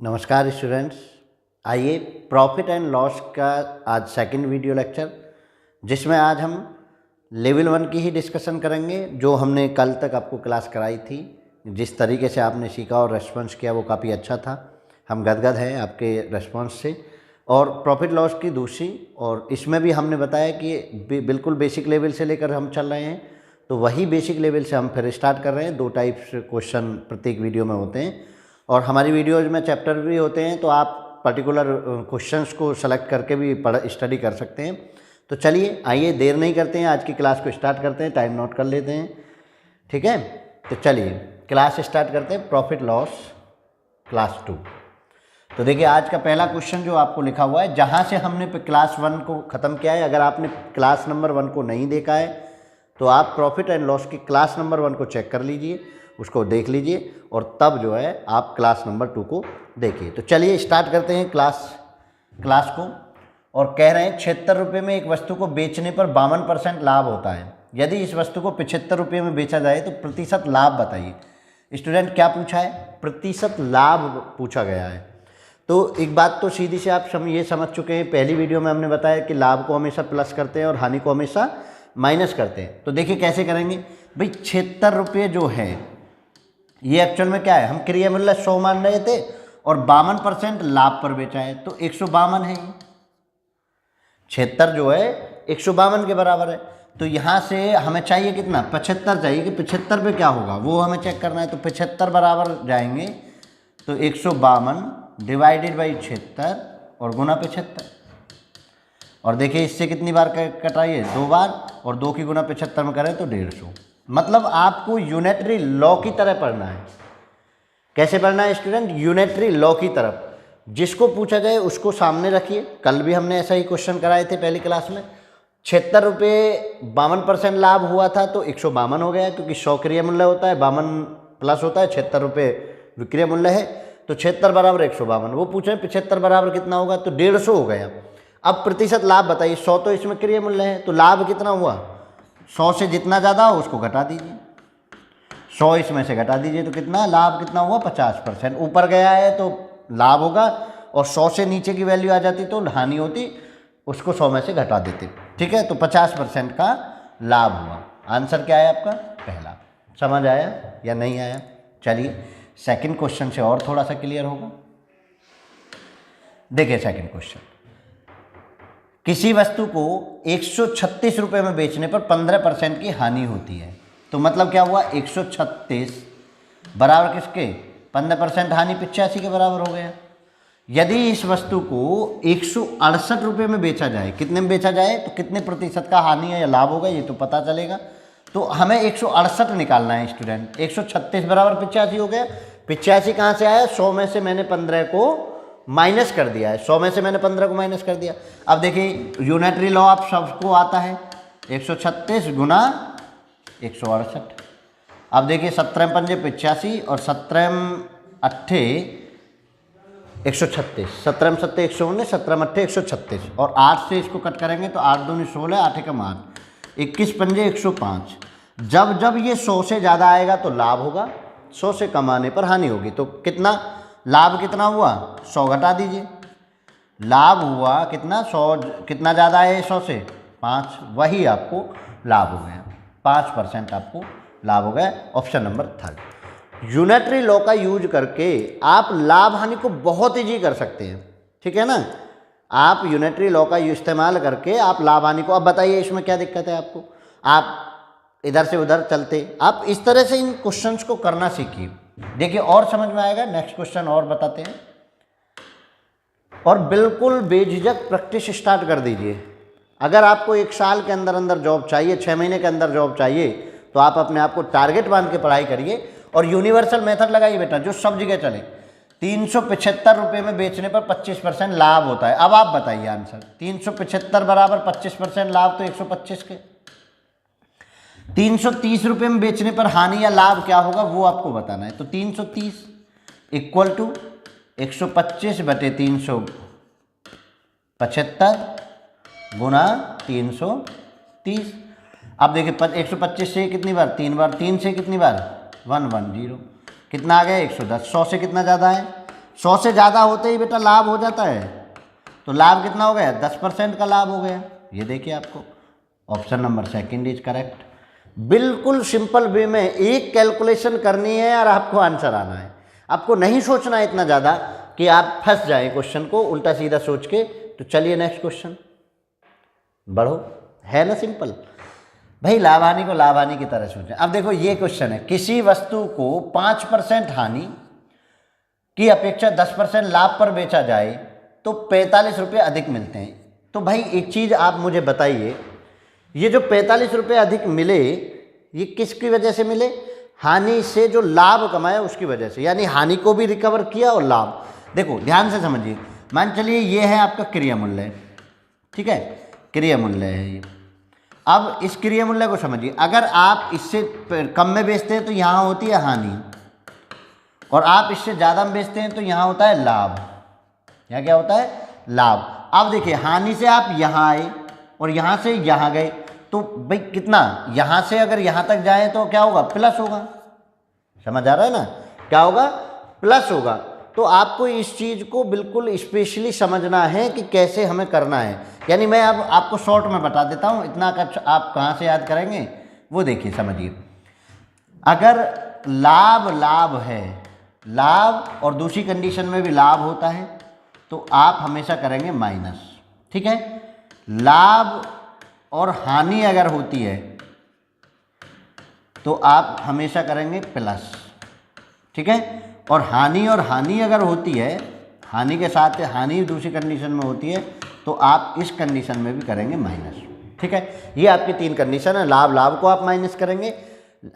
नमस्कार स्टूडेंट्स, आइए profit and loss का आज सेकंड वीडियो लेक्चर, जिसमें आज हम लेवल 1 की ही डिस्कशन करेंगे। जो हमने कल तक आपको क्लास कराई थी, जिस तरीके से आपने सीखा और रेस्पॉन्स किया वो काफ़ी अच्छा था। हम गदगद हैं आपके रेस्पॉन्स से। और प्रॉफिट लॉस की दूसरी, और इसमें भी हमने बताया कि बिल्कुल बेसिक लेवल से लेकर हम चल रहे हैं, तो वही बेसिक लेवल से हम फिर स्टार्ट कर रहे हैं। 2 टाइप्स क्वेश्चन प्रत्येक वीडियो में होते हैं और हमारी वीडियोज़ में चैप्टर भी होते हैं, तो आप पर्टिकुलर क्वेश्चंस को सेलेक्ट करके भी स्टडी कर सकते हैं। तो चलिए आइए देर नहीं करते हैं, आज की क्लास को स्टार्ट करते हैं। टाइम नोट कर लेते हैं, ठीक है। तो चलिए क्लास स्टार्ट करते हैं, प्रॉफिट लॉस क्लास 2। तो देखिए आज का पहला क्वेश्चन जो आपको लिखा हुआ है, जहाँ से हमने क्लास 1 को ख़त्म किया है। अगर आपने क्लास नंबर 1 को नहीं देखा है तो आप प्रॉफिट एंड लॉस की क्लास नंबर 1 को चेक कर लीजिए, उसको देख लीजिए और तब जो है आप क्लास नंबर 2 को देखिए। तो चलिए स्टार्ट करते हैं क्लास को। और कह रहे हैं 76 रुपये में एक वस्तु को बेचने पर 52% लाभ होता है। यदि इस वस्तु को 75 रुपये में बेचा जाए तो प्रतिशत लाभ बताइए। स्टूडेंट क्या पूछा है? प्रतिशत लाभ पूछा गया है। तो एक बात तो सीधी से आप ये समझ चुके हैं, पहली वीडियो में हमने बताया कि लाभ को हमेशा प्लस करते हैं और हानि को हमेशा माइनस करते हैं। तो देखिए कैसे करेंगे भाई। 76 रुपये जो है ये एक्चुअल में क्या है, हम क्रिया मूल्य 100 मान रहे थे और 52% लाभ पर बेचा है, तो 152 है। 76 जो है 152 के बराबर है। तो यहाँ से हमें चाहिए कितना? 75 चाहिए कि 75 पे क्या होगा वो हमें चेक करना है। तो 75 बराबर जाएंगे तो 152 डिवाइडेड बाई 76 और गुना 75। और देखिए इससे कितनी बार कटाइए? 2 बार, और 2 की गुना 75 में करें तो 150। मतलब आपको यूनिटरी लॉ की तरह पढ़ना है। कैसे पढ़ना है स्टूडेंट? यूनिटरी लॉ की तरफ। जिसको पूछा जाए उसको सामने रखिए। कल भी हमने ऐसा ही क्वेश्चन कराए थे पहली क्लास में। 76 रुपये 52% लाभ हुआ था तो 152 हो गया, क्योंकि 100 क्रिया मूल्य होता है, 52 प्लस होता है, 76 रुपये विक्रय मूल्य है, तो 76 बराबर 152। वो पूछे 75 बराबर कितना होगा, तो 150 हो गया। अब प्रतिशत लाभ बताइए। 100 तो इसमें क्रिया मूल्य है, तो लाभ कितना हुआ? 100 से जितना ज़्यादा हो उसको घटा दीजिए। 100 इसमें से घटा दीजिए तो कितना लाभ कितना हुआ? 50%। ऊपर गया है तो लाभ होगा, और 100 से नीचे की वैल्यू आ जाती तो हानि होती, उसको 100 में से घटा देते, ठीक है। तो 50% का लाभ हुआ। आंसर क्या है आपका? पहला। समझ आया या नहीं आया? चलिए सेकंड क्वेश्चन से और थोड़ा सा क्लियर होगा। देखिए सेकंड क्वेश्चन, किसी वस्तु को 136 रुपये में बेचने पर 15% की हानि होती है। तो मतलब क्या हुआ? 136 बराबर किसके? 15% हानि 85 के बराबर हो गया। यदि इस वस्तु को 168 रुपये में बेचा जाए, कितने में बेचा जाए तो कितने प्रतिशत का हानि है या लाभ होगा ये तो पता चलेगा। तो हमें 168 निकालना है स्टूडेंट। 136 बराबर 85 हो गया। 85 कहाँ से आया? 100 में से मैंने 15 को माइनस कर दिया है। 100 में से मैंने 15 को माइनस कर दिया। अब देखिए यूनिटरी लॉ आप सबको आता है, 136 गुना 168। अब देखिए 17 पंजे 85 और 17 अट्ठे 136, 17 सत्ते 119, 17 अट्ठे 136, और 8 से इसको कट करेंगे तो 8 दूनी 16, 8 एकम 8, 21 पंजे 105। जब जब ये 100 से ज़्यादा आएगा तो लाभ होगा, 100 से कम आने पर हानि होगी। तो कितना लाभ कितना हुआ? 100 घटा दीजिए। लाभ हुआ कितना? 100 कितना ज़्यादा है 100 से? 5, वही आपको लाभ हो गया। 5% आपको लाभ हो गया। Option number 3। यूनिटरी लॉ का यूज करके आप लाभ हानि को बहुत ईजी कर सकते हैं, ठीक है ना। आप यूनिटरी लॉ का इस्तेमाल करके आप लाभ हानि को, अब बताइए इसमें क्या दिक्कत है आपको? आप इधर से उधर चलते, आप इस तरह से इन क्वेश्चंस को करना सीखिए। देखिए और समझ में आएगा। नेक्स्ट क्वेश्चन और बताते हैं। और बिल्कुल बेझिझक प्रैक्टिस स्टार्ट कर दीजिए। अगर आपको 1 साल के अंदर अंदर जॉब चाहिए, 6 महीने के अंदर जॉब चाहिए, तो आप अपने आप को टारगेट बांध के पढ़ाई करिए और यूनिवर्सल मेथड लगाइए बेटा, जो सब जगह चले। 375 रुपये में बेचने पर 25% लाभ होता है। अब आप बताइए आंसर। 375 बराबर 25% लाभ तो 125 के। 330 रुपये में बेचने पर हानि या लाभ क्या होगा वो आपको बताना है। तो 330 इक्वल टू 125 बटे 375 गुना 330। अब देखिए 125 से कितनी बार? 3 बार। 3 से कितनी बार? 110। कितना आ गया? 110। 100 से कितना ज़्यादा है? 100 से ज़्यादा होते ही बेटा लाभ हो जाता है। तो लाभ कितना हो गया? 10% का लाभ हो गया। ये देखिए आपको option number second is correct. बिल्कुल सिंपल वे में एक कैलकुलेशन करनी है और आपको आंसर आना है। आपको नहीं सोचना है इतना ज़्यादा कि आप फंस जाएं क्वेश्चन को उल्टा सीधा सोच के। तो चलिए नेक्स्ट क्वेश्चन बढ़ो, है ना सिंपल भाई। लाभ हानि को लाभ हानि की तरह सोचें। अब देखो ये क्वेश्चन है, किसी वस्तु को 5% हानि की अपेक्षा 10% लाभ पर बेचा जाए तो 45 रुपये अधिक मिलते हैं। तो भाई एक चीज़ आप मुझे बताइए, ये जो 45 रुपये अधिक मिले ये किसकी वजह से मिले? हानि से जो लाभ कमाया उसकी वजह से, यानी हानि को भी रिकवर किया और लाभ। देखो ध्यान से समझिए, मान चलिए ये है आपका क्रिया मूल्य, ठीक है, क्रिया मूल्य है ये। अब इस क्रिया मूल्य को समझिए, अगर आप इससे कम में बेचते हैं तो यहाँ होती है हानि, और आप इससे ज़्यादा में बेचते हैं तो यहाँ होता है लाभ। यहाँ क्या होता है? लाभ। अब देखिए हानि से आप यहाँ आए और यहाँ से यहाँ गए, तो भाई कितना, यहाँ से अगर यहाँ तक जाए तो क्या होगा? प्लस होगा। समझ आ रहा है ना? क्या होगा? प्लस होगा। तो आपको इस चीज़ को बिल्कुल स्पेशली समझना है कि कैसे हमें करना है। यानी मैं अब आपको शॉर्ट में बता देता हूँ, इतना आप कहाँ से याद करेंगे वो देखिए समझिए। अगर लाभ लाभ है, लाभ और दूसरी कंडीशन में भी लाभ होता है, तो आप हमेशा करेंगे माइनस, ठीक है। लाभ और हानि अगर होती है तो आप हमेशा करेंगे प्लस, ठीक है। और हानि अगर होती है, हानि के साथ हानि दूसरी कंडीशन में होती है, तो आप इस कंडीशन में भी करेंगे माइनस, ठीक है। ये आपकी 3 कंडीशन है। लाभ लाभ को आप माइनस करेंगे,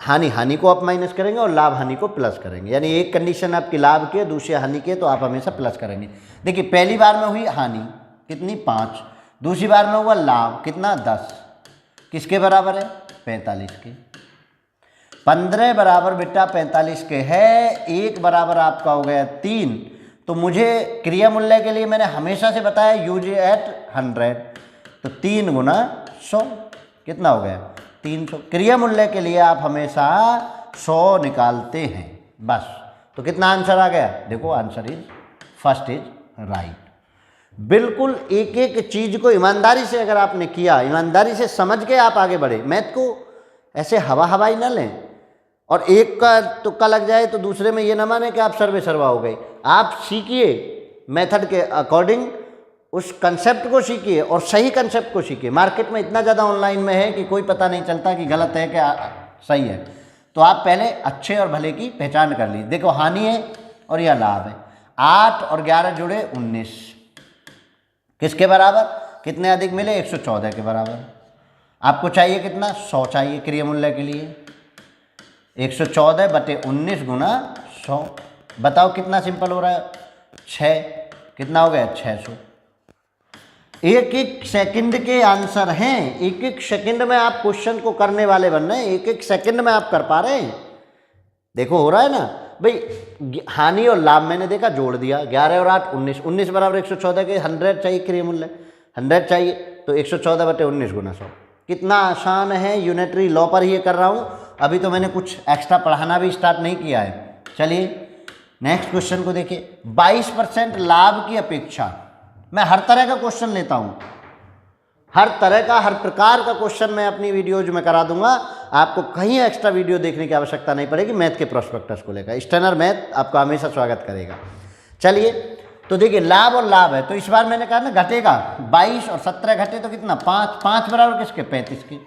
हानि हानि को आप माइनस करेंगे और लाभ हानि को प्लस करेंगे। यानी एक कंडीशन आपकी लाभ की है, दूसरी हानि की है, तो आप हमेशा प्लस करेंगे। देखिए पहली बार में हुई हानि कितनी? 5। दूसरी बार में हुआ लाभ कितना? 10। किसके बराबर है? 45 के। 15 बराबर बेटा 45 के है, 1 बराबर आपका हो गया 3। तो मुझे क्रिया मूल्य के लिए मैंने हमेशा से बताया यूज एट 100, तो 3 गुना 100 कितना हो गया? 300। क्रिया मूल्य के लिए आप हमेशा 100 निकालते हैं बस। तो कितना आंसर आ गया? देखो answer is first is right. बिल्कुल एक एक चीज़ को ईमानदारी से अगर आपने किया, ईमानदारी से समझ के आप आगे बढ़े। मैथ को ऐसे हवा हवाई ना लें और एक का तुक्का लग जाए तो दूसरे में ये ना माने कि आप सर्वे सर्वा हो गए। आप सीखिए मेथड के अकॉर्डिंग, उस कंसेप्ट को सीखिए और सही कंसेप्ट को सीखिए। मार्केट में इतना ज़्यादा ऑनलाइन में है कि कोई पता नहीं चलता कि गलत है कि सही है। तो आप पहले अच्छे और भले की पहचान कर लीजिए। देखो हानि है और यह लाभ है। 8 और 11 जुड़े 19, किसके बराबर? कितने अधिक मिले? 114 के बराबर। आपको चाहिए कितना? 100 चाहिए क्रिया मूल्य के लिए। 114 बटे 19 गुना 100, बताओ कितना सिंपल हो रहा है? 6। कितना हो गया? 600। एक एक सेकंड के आंसर हैं। एक एक सेकंड में आप क्वेश्चन को करने वाले बन रहे हैं, एक एक सेकंड में आप कर पा रहे हैं। देखो हो रहा है ना भाई। हानि और लाभ मैंने देखा, जोड़ दिया, 11 और 8 19, 19 बराबर 114 के 100 चाहिए क्रिया मूल्य, 100 चाहिए तो 114 बटे 19 गुना 100। कितना आसान है, यूनिटरी लॉ पर ही कर रहा हूँ। अभी तो मैंने कुछ एक्स्ट्रा पढ़ाना भी स्टार्ट नहीं किया है। चलिए नेक्स्ट क्वेश्चन को देखिए। 22% लाभ की अपेक्षा, मैं हर तरह का क्वेश्चन लेता हूँ, हर तरह का, हर प्रकार का क्वेश्चन मैं अपनी वीडियोज में करा दूंगा। आपको कहीं एक्स्ट्रा वीडियो देखने की आवश्यकता नहीं पड़ेगी। मैथ के प्रोस्पेक्टस को लेकर स्टैनर मैथ आपका हमेशा स्वागत करेगा। चलिए तो देखिए लाभ और लाभ है, तो इस बार मैंने कहा ना घटेगा। 22 और 17 घटे तो कितना? 5। 5 बराबर किसके? 35 के।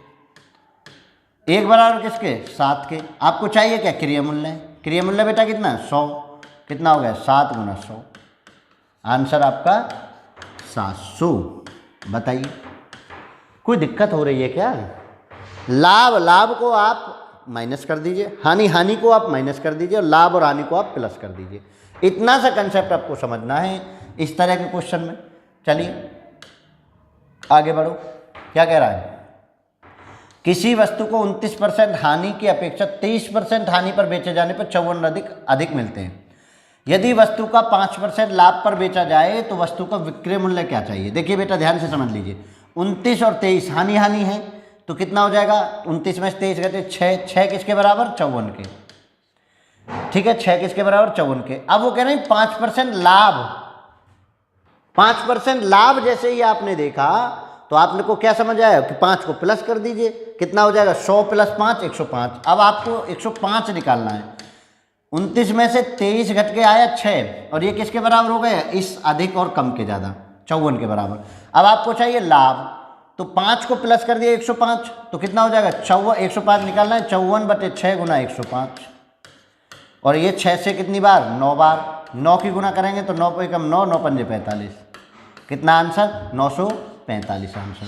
1 बराबर किसके? 7 के। आपको चाहिए क्या? क्रिया मूल्य। क्रिया मूल्य बेटा कितना? 100। कितना हो गया? 7 गुना 100। आंसर आपका 700। बताइए कोई दिक्कत हो रही है क्या? लाभ लाभ को आप माइनस कर दीजिए, हानि हानि को आप माइनस कर दीजिए और लाभ और हानि को आप प्लस कर दीजिए। इतना सा कंसेप्ट आपको समझना है इस तरह के क्वेश्चन में। चलिए आगे बढ़ो। क्या कह रहा है? किसी वस्तु को 29% हानि की अपेक्षा 23% हानि पर बेचे जाने पर 54 अधिक मिलते हैं। यदि वस्तु का 5% लाभ पर बेचा जाए तो वस्तु का विक्रय मूल्य क्या चाहिए? देखिए बेटा ध्यान से समझ लीजिए। 29 और 23 हानि हानि है तो कितना हो जाएगा? 29 में से 23 घटे 6, 6 किसके बराबर? 54 के। ठीक है, 6 किसके बराबर, 54 के। अब वो कह रहे हैं 5% लाभ, 5% लाभ जैसे ही आपने देखा तो आपने को क्या समझ आया कि 5 को प्लस कर दीजिए, कितना हो जाएगा, 100 + 5 105। अब आपको 105 निकालना है। 29 में से 23 घट के आया 6, और ये किसके बराबर हो गया, इस अधिक और कम के ज़्यादा, 54 के बराबर। अब आपको चाहिए लाभ, तो 5 को प्लस कर दिया 105, तो कितना हो जाएगा, 105 निकालना है, 54/6 गुना 105। और ये 6 से कितनी बार, 9 बार, 9 की गुना करेंगे तो 9 पे कम 9, 9 पंजे 45, कितना आंसर, 945 आंसर।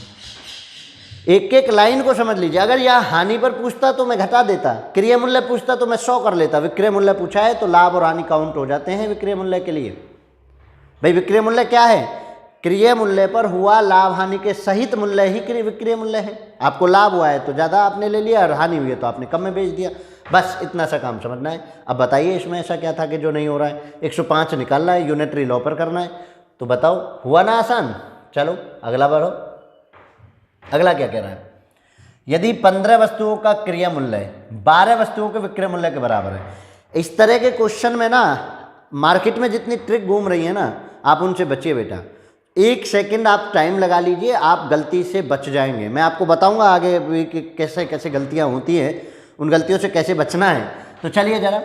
एक एक लाइन को समझ लीजिए। अगर यहाँ हानि पर पूछता तो मैं घटा देता, क्रिय मूल्य पूछता तो मैं 100 कर लेता। विक्रय मूल्य पूछा है तो लाभ और हानि काउंट हो जाते हैं विक्रय मूल्य के लिए। भाई विक्रय मूल्य क्या है, क्रिय मूल्य पर हुआ लाभ हानि के सहित मूल्य ही विक्रय मूल्य है। आपको लाभ हुआ है तो ज़्यादा आपने ले लिया, और हानि हुई है तो आपने कम में बेच दिया, बस इतना सा काम समझना है। अब बताइए इसमें ऐसा क्या था कि जो नहीं हो रहा है। 105 निकालना है, यूनिटरी लॉ पर करना है, तो बताओ हुआ ना आसान। चलो अगला बढ़ो। अगला क्या कह रहा है, यदि 15 वस्तुओं का क्रिया मूल्य 12 वस्तुओं के विक्रय मूल्य के बराबर है। इस तरह के क्वेश्चन में ना मार्केट में जितनी ट्रिक घूम रही है ना, आप उनसे बचिए बेटा। 1 सेकंड आप टाइम लगा लीजिए, आप गलती से बच जाएंगे। मैं आपको बताऊंगा आगे भी कि कैसे कैसे गलतियां होती हैं, उन गलतियों से कैसे बचना है। तो चलिए जरा,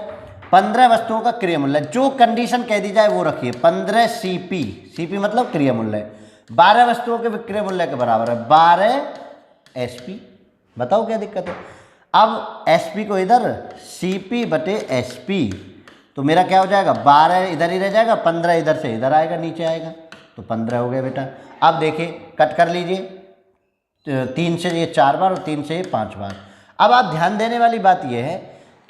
15 वस्तुओं का क्रिया मूल्य, जो कंडीशन कह दी जाए वो रखिए। 15 CP, CP मतलब क्रिया मूल्य, 12 वस्तुओं के विक्रय मूल्य के बराबर है, 12 SP। बताओ क्या दिक्कत है। अब SP को इधर CP/SP, तो मेरा क्या हो जाएगा, 12 इधर ही रह जाएगा, 15 इधर से इधर आएगा, नीचे आएगा, तो 15 हो गया बेटा। अब देखिए कट कर लीजिए, 3 से ये 4 बार और 3 से ये 5 बार। अब आप ध्यान देने वाली बात यह है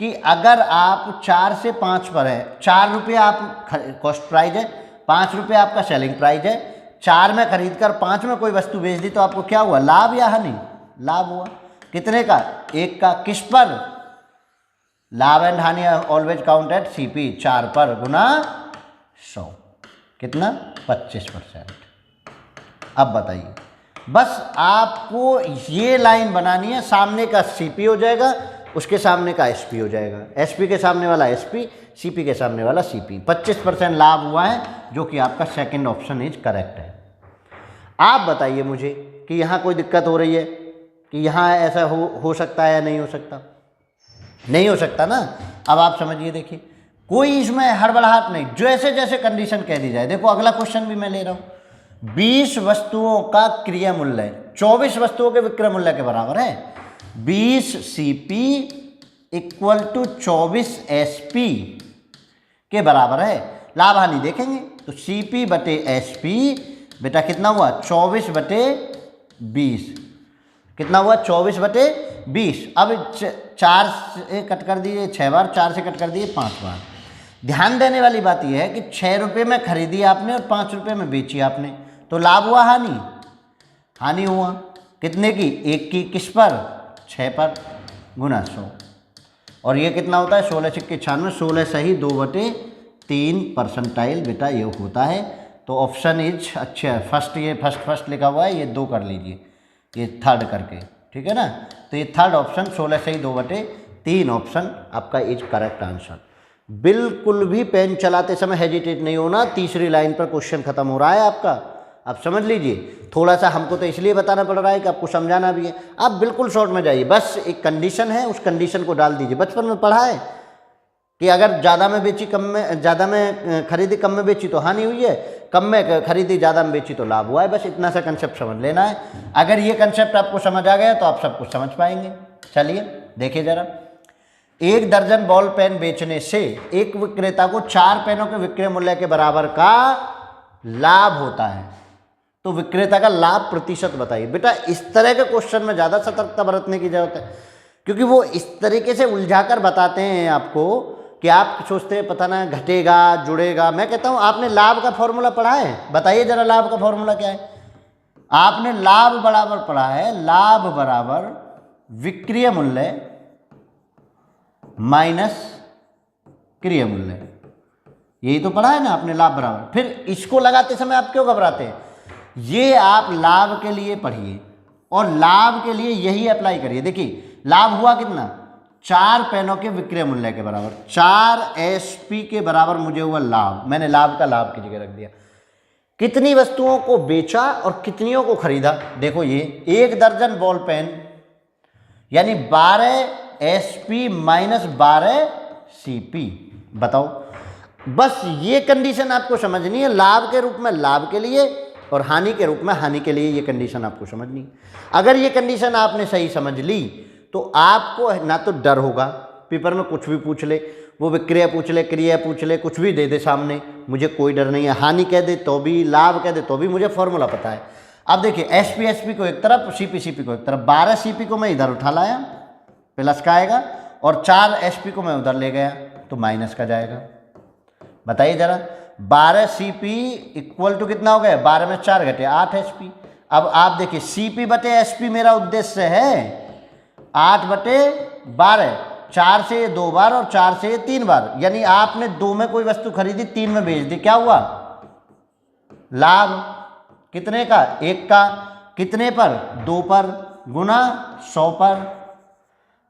कि अगर आप 4 से 5 पर है, 4 रुपये आप कॉस्ट प्राइस है, 5 रुपये आपका सेलिंग प्राइस है, 4 में खरीद कर 5 में कोई वस्तु बेच दी, तो आपको क्या हुआ, लाभ या हानि, लाभ हुआ। कितने का, 1 का। किस पर, लाभ एंड हानि ऑलवेज काउंट एट CP, 4 पर गुना 100, कितना, 25%। अब बताइए, बस आपको ये लाइन बनानी है, सामने का CP हो जाएगा, उसके सामने का SP हो जाएगा, SP के सामने वाला SP, CP के सामने वाला CP। 25% लाभ हुआ है, जो कि आपका सेकंड ऑप्शन इज करेक्ट है। आप बताइए मुझे कि यहाँ कोई दिक्कत हो रही है, कि यहाँ ऐसा हो सकता है या नहीं हो सकता, नहीं हो सकता ना। अब आप समझिए, देखिए कोई इसमें हड़बड़ाहट नहीं, जैसे जैसे कंडीशन कह दी जाए। देखो अगला क्वेश्चन भी मैं ले रहा हूँ, 20 वस्तुओं का क्रिया मूल्य 24 वस्तुओं के विक्रय मूल्य के बराबर है। 20 CP = 24 SP के बराबर है। लाभ हानि देखेंगे तो CP/SP बेटा कितना हुआ, 24/20, कितना हुआ, 24/20। अब 4 से कट कर दिए 6 बार, 4 से कट कर दिए 5 बार। ध्यान देने वाली बात यह है कि 6 रुपये में खरीदी आपने और 5 रुपये में बेची आपने, तो लाभ हुआ, हानि, हानि हुआ। कितने की, 1 की। किस पर, 6 पर गुना 100। और ये कितना होता है, 16 × 96, 16 सही 2/3 परसेंटाइल बेटा ये होता है। तो ऑप्शन इज अच्छा, फर्स्ट, ये फर्स्ट लिखा हुआ है, ये 2 कर लीजिए, ये थर्ड करके, ठीक है ना। तो ये थर्ड ऑप्शन 16 सही 2/3 ऑप्शन आपका इज करेक्ट आंसर। बिल्कुल भी पेन चलाते समय हेजिटेट नहीं होना, तीसरी लाइन पर क्वेश्चन खत्म हो रहा है आपका। आप समझ लीजिए, थोड़ा सा हमको तो इसलिए बताना पड़ रहा है कि आपको समझाना भी है। आप बिल्कुल शॉर्ट में जाइए, बस एक कंडीशन है, उस कंडीशन को डाल दीजिए। बचपन में पढ़ा है कि अगर ज़्यादा में बेची कम में, ज़्यादा में खरीदी कम में बेची तो हानि हुई है, कम में खरीदी ज़्यादा में बेची तो लाभ हुआ है। बस इतना सा कंसेप्ट समझ लेना है। अगर ये कंसेप्ट आपको समझ आ गया तो आप सब कुछ समझ पाएंगे। चलिए देखिए जरा, 1 दर्जन बॉल पेन बेचने से एक विक्रेता को 4 पेनों के विक्रय मूल्य के बराबर का लाभ होता है, तो विक्रेता का लाभ प्रतिशत बताइए। बेटा इस तरह के क्वेश्चन में ज़्यादा सतर्कता बरतने की जरूरत है, क्योंकि वो इस तरीके से उलझाकर बताते हैं आपको कि आप सोचते हैं पता ना घटेगा जुड़ेगा। मैं कहता हूँ आपने लाभ का फॉर्मूला पढ़ा है, बताइए जरा लाभ का फॉर्मूला क्या है। आपने लाभ बराबर पढ़ा है, लाभ बराबर विक्रय मूल्य माइनस क्रिय मूल्य, यही तो पढ़ा है ना आपने, लाभ बराबर। फिर इसको लगाते समय आप क्यों घबराते हैं, ये आप लाभ के लिए पढ़िए और लाभ के लिए यही अप्लाई करिए। देखिए लाभ हुआ कितना, 4 पेनों के विक्रय मूल्य के बराबर, 4 SP के बराबर मुझे हुआ लाभ। मैंने लाभ का लाभ की जगह रख दिया। कितनी वस्तुओं को बेचा और कितनियों को खरीदा? देखो ये 1 दर्जन बॉल पेन यानी 12 SP माइनस 12 CP। बताओ, बस ये कंडीशन आपको समझनी है। लाभ के रूप में लाभ के लिए और हानि के रूप में हानि के लिए, ये कंडीशन आपको समझनी है। अगर ये कंडीशन आपने सही समझ ली तो आपको ना तो डर होगा, पेपर में कुछ भी पूछ ले, वो विक्रिया पूछ ले, क्रिया पूछ ले, कुछ भी दे दे सामने, मुझे कोई डर नहीं है। हानि कह दे तो भी, लाभ कह दे तो भी मुझे फॉर्मूला पता है। अब देखिए SP को एक तरफ, CP को एक तरफ, 12 CP को मैं इधर उठा लाया, प्लस का आएगा, और 4 SP को मैं उधर ले गया तो माइनस का जाएगा। बताइए जरा, 12 CP इक्वल टू कितना हो गया? 12 में 4 घटे 8 SP। अब आप देखिए CP बटे SP मेरा उद्देश्य है 8 बटे 12, 4 से ये 2 बार और 4 से ये 3 बार, यानी आपने 2 में कोई वस्तु खरीदी, 3 में बेच दी, क्या हुआ? लाभ। कितने का? 1 का। कितने पर? 2 पर, गुना 100 पर,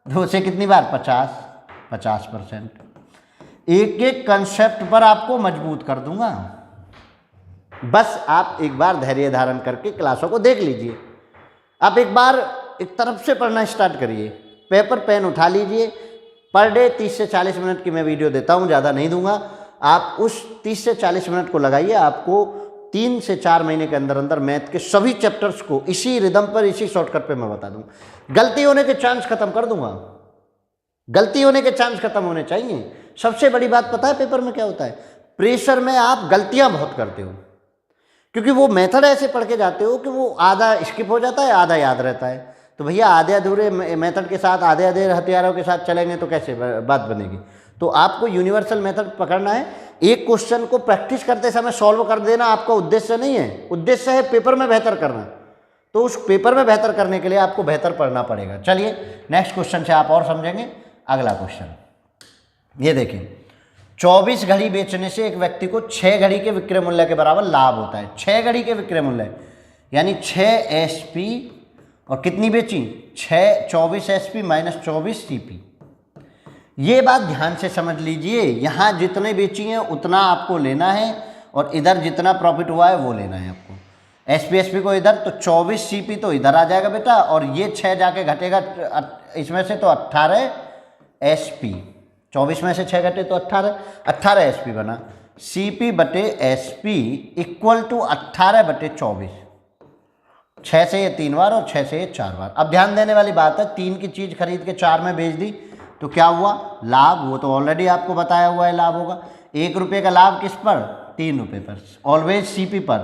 2 से कितनी बार? 50%। एक एक कंसेप्ट पर आपको मजबूत कर दूंगा, बस आप एक बार धैर्य धारण करके क्लासों को देख लीजिए। आप एक बार एक तरफ से पढ़ना स्टार्ट करिए, पेपर पेन उठा लीजिए। पर डे 30 से 40 मिनट की मैं वीडियो देता हूँ, ज़्यादा नहीं दूंगा। आप उस 30 से 40 मिनट को लगाइए, आपको 3 से 4 महीने के अंदर अंदर मैथ के सभी चैप्टर्स को इसी रिदम पर, इसी शॉर्टकट पे मैं बता दूंगा। गलती होने के चांस खत्म कर दूंगा, गलती होने के चांस खत्म होने चाहिए। सबसे बड़ी बात पता है पेपर में क्या होता है? प्रेशर में आप गलतियां बहुत करते हो, क्योंकि वो मेथड ऐसे पढ़ के जाते हो कि वो आधा स्किप हो जाता है, आधा याद रहता है। तो भैया आधे अधूरे मेथड के साथ, आधे आधे हथियारों के साथ चलेंगे तो कैसे बात बनेगी? तो आपको यूनिवर्सल मेथड पकड़ना है। एक क्वेश्चन को प्रैक्टिस करते समय सॉल्व कर देना आपका उद्देश्य नहीं है, उद्देश्य है पेपर में बेहतर करना। तो उस पेपर में बेहतर करने के लिए आपको बेहतर पढ़ना पड़ेगा। चलिए नेक्स्ट क्वेश्चन से आप और समझेंगे। अगला क्वेश्चन ये देखिए, 24 घड़ी बेचने से एक व्यक्ति को 6 घड़ी के विक्रय मूल्य के बराबर लाभ होता है। 6 घड़ी के विक्रय मूल्य यानी 6 SP और कितनी बेची? 24 SP माइनस 24 CP। ये बात ध्यान से समझ लीजिए, यहाँ जितने बेची हैं उतना आपको लेना है और इधर जितना प्रॉफिट हुआ है वो लेना है आपको। SP को इधर, तो 24 CP तो इधर आ जाएगा बेटा, और ये 6 जाके घटेगा इसमें से, तो 18 SP। 24 में से 6 घटे तो 18 SP बना। CP बटे SP इक्वल टू 18 बटे 24। 6 से ये 3 बार और 6 से ये 4 बार। अब ध्यान देने वाली बात है, 3 की चीज़ खरीद के 4 में बेच दी तो क्या हुआ? लाभ। वो तो ऑलरेडी आपको बताया हुआ है लाभ होगा। 1 रुपये का लाभ किस पर? 3 रुपये पर, ऑलवेज CP पर,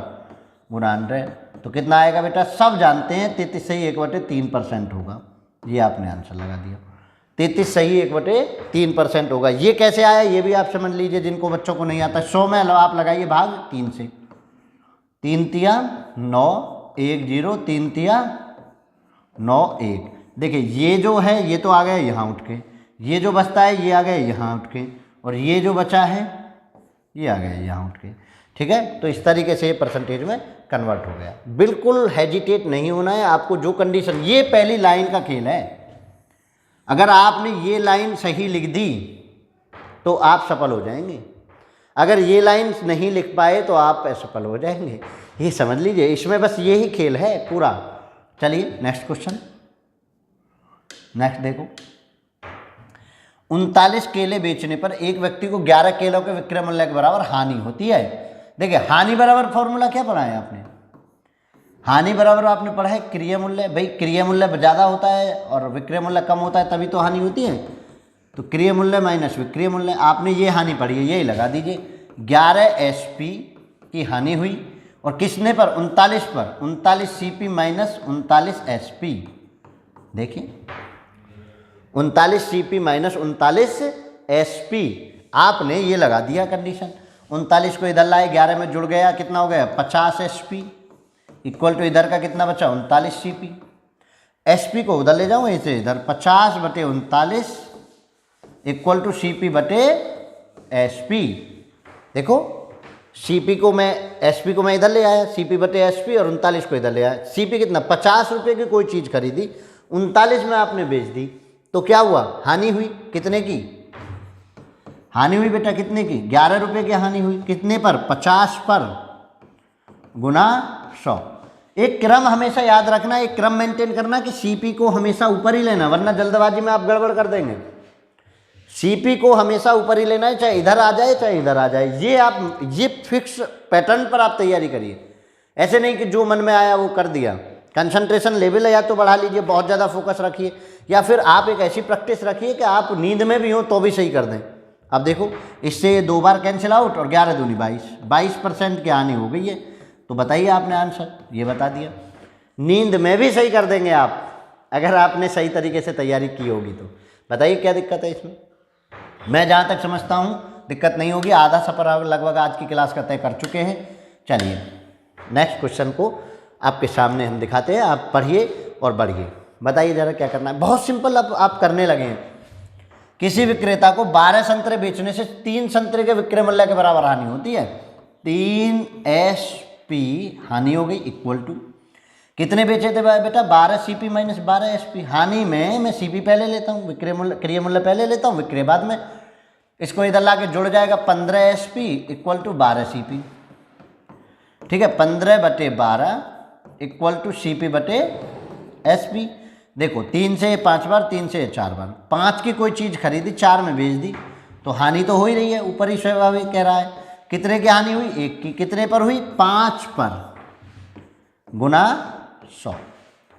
गुना 100। तो कितना आएगा बेटा? सब जानते हैं 33 सही 1/3% होगा। ये आपने आंसर लगा दिया, 33 सही 1/3% होगा। ये कैसे आया ये भी आप समझ लीजिए, जिनको बच्चों को नहीं आता। 100 में आप लगाइए भाग 3 से, 3 तिया 9, 1 0, 3 तिया 9 1। देखिए ये जो है ये तो आ गया यहाँ उठ के, ये जो बचता है ये आ गया यहाँ उठ के, और ये जो बचा है ये आ गया यहाँ उठ के। ठीक है, तो इस तरीके से ये परसेंटेज में कन्वर्ट हो गया। बिल्कुल हेजिटेट नहीं होना है आपको। जो कंडीशन, ये पहली लाइन का खेल है, अगर आपने ये लाइन सही लिख दी तो आप सफल हो जाएंगे। अगर ये लाइन नहीं लिख पाए तो आप असफल हो जाएंगे। ये समझ लीजिए, इसमें बस यही खेल है पूरा। चलिए नेक्स्ट क्वेश्चन, नेक्स्ट देखो। 39 केले बेचने पर एक व्यक्ति को 11 केलों के विक्रय मूल्य के बराबर हानि होती है। देखिए हानि बराबर फॉर्मूला क्या पढ़ा है आपने? हानि बराबर आपने पढ़ा है क्रिया मूल्य। भाई क्रिया मूल्य ज़्यादा होता है और विक्रय मूल्य कम होता है, तभी तो हानि होती है। तो क्रिया मूल्य माइनस विक्रय मूल्य, आपने ये हानि पढ़ी है, यही लगा दीजिए। 11 SP की हानि हुई, और किसने पर? 39 पर। 39 CP माइनस 39 SP। देखिए 39 CP माइनस 39 SP, आपने ये लगा दिया कंडीशन। 39 को इधर लाए, 11 में जुड़ गया, कितना हो गया? 50 SP इक्वल टू इधर का कितना बचा? 39 CP। SP को उधर ले जाऊँ इसे इधर, 50 बटे 39 इक्वल टू CP बटे SP। देखो CP को मैं, SP को मैं इधर ले आया, CP बटे SP, और 39 को इधर ले आया। CP कितना? 50 रुपये की कोई चीज़ खरीदी, 39 में आपने बेच दी, तो क्या हुआ, हानि हुई। कितने की हानि हुई बेटा, कितने की, 11 रुपये की हानि हुई। कितने पर, 50 पर, गुना 100। एक क्रम हमेशा याद रखना, एक क्रम मेंटेन करना कि सीपी को हमेशा ऊपर ही लेना, वरना जल्दबाजी में आप गड़बड़ कर देंगे। सीपी को हमेशा ऊपर ही लेना है, चाहे इधर आ जाए चाहे इधर आ जाए। ये फिक्स पैटर्न पर आप तैयारी करिए। ऐसे नहीं कि जो मन में आया वो कर दिया। कंसंट्रेशन लेवल या तो बढ़ा लीजिए, बहुत ज़्यादा फोकस रखिए, या फिर आप एक ऐसी प्रैक्टिस रखिए कि आप नींद में भी हो तो भी सही कर दें। अब देखो, इससे 2 बार कैंसिल आउट और 11 दूनी 22% की हानि हो गई है। तो बताइए आपने आंसर, ये बता दिया। नींद में भी सही कर देंगे आप, अगर आपने सही तरीके से तैयारी की होगी तो। बताइए क्या दिक्कत है इसमें। मैं जहाँ तक समझता हूँ दिक्कत नहीं होगी। आधा सफ़र लगभग आज की क्लास का तय कर चुके हैं। चलिए नेक्स्ट क्वेश्चन को आपके सामने हम दिखाते हैं, आप पढ़िए और बढ़िए। बताइए ज़रा क्या करना है, बहुत सिंपल। अब आप करने लगे हैं। किसी विक्रेता को 12 संतरे बेचने से 3 संतरे के विक्रय मूल्य के बराबर हानि होती है। 3 SP हानि हो गई, इक्वल टू कितने बेचे थे बेटा, 12 CP माइनस 12 SP। हानि में मैं CP पहले लेता हूँ, विक्रय मूल्य क्रिय मूल्य पहले लेता हूँ, विक्रय बाद में। इसको इधर ला के जुड़ जाएगा 15 SP इक्वल टू 12 CP। ठीक है, 15/12 इक्वल टू CP बटे SP। देखो 3 से 5 बार, 3 से 4 बार, 5 की कोई चीज़ खरीदी, 4 में बेच दी, तो हानि तो हो ही रही है, ऊपर ही स्वाभाविक कह रहा है। कितने की हानि हुई, 1 की। कितने पर हुई, 5 पर, गुना 100।